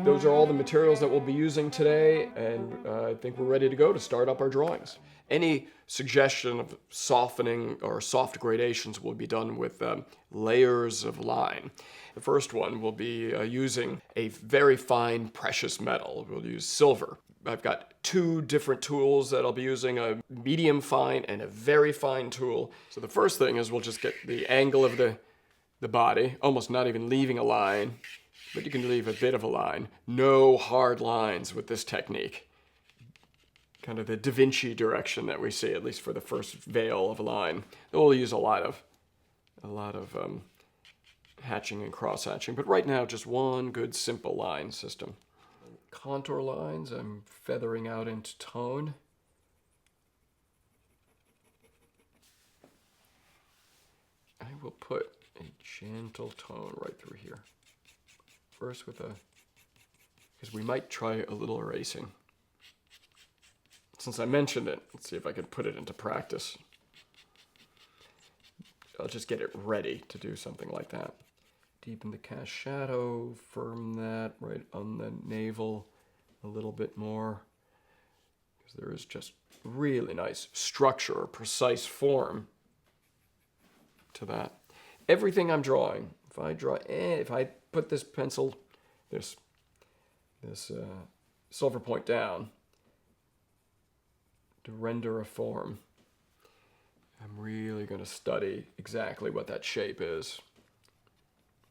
Those are all the materials that we'll be using today, and I think we're ready to go to start up our drawings. Any suggestion of softening or soft gradations will be done with layers of line. The first one will be using a very fine precious metal. We'll use silver. I've got two different tools that I'll be using, a medium fine and a very fine tool. So the first thing is we'll just get the angle of the body, almost not even leaving a line, but you can leave a bit of a line. No hard lines with this technique. Kind of the Da Vinci direction that we see, at least for the first veil of a line. We'll use a lot of hatching and cross-hatching, but right now just one good simple line system. Contour lines I'm feathering out into tone. I will put a gentle tone right through here. First with because we might try a little erasing. Since I mentioned it, let's see if I can put it into practice. I'll just get it ready to do something like that. Deepen the cast shadow, firm that right on the navel a little bit more. Because there is just really nice structure or precise form to that. Everything I'm drawing, if I put this pencil, this Silverpoint down to render a form, I'm really going to study exactly what that shape is.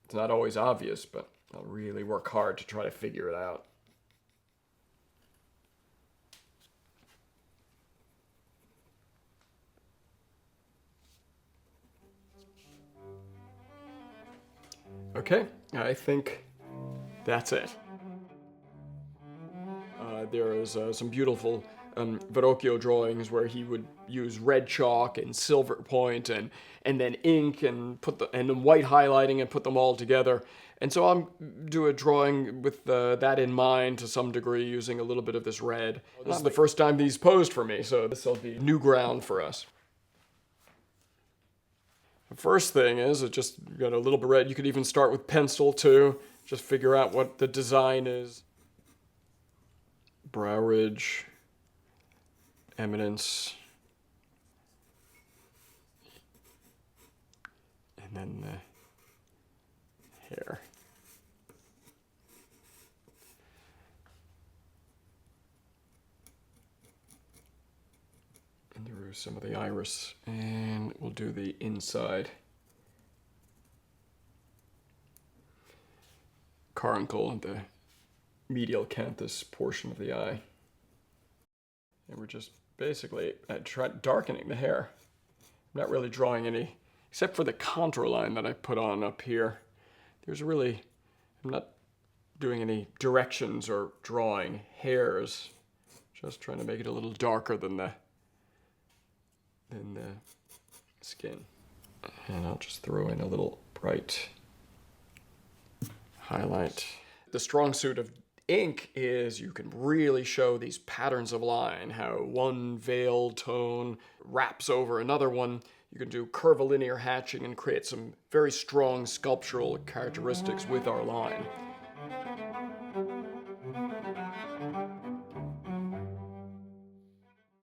It's not always obvious, but I'll really work hard to try to figure it out. Okay, I think that's it. There is some beautiful Verrocchio drawings where he would use red chalk and Silverpoint and then ink and then white highlighting and put them all together. And so I'm do a drawing with that in mind to some degree, using a little bit of this red. This is the first time these posed for me, so this will be new ground for us. The first thing is it just got a little bit red. You could even start with pencil too. Just figure out what the design is. Brow ridge, eminence, and then the hair. And through some of the iris, and we'll do the inside caruncle and the medial canthus portion of the eye. And we're just basically darkening the hair. I'm not really drawing any, except for the contour line that I put on up here. I'm not doing any directions or drawing hairs. Just trying to make it a little darker than the skin. And I'll just throw in a little bright highlight. The strong suit of ink is you can really show these patterns of line, how one veiled tone wraps over another one. You can do curvilinear hatching and create some very strong sculptural characteristics with our line.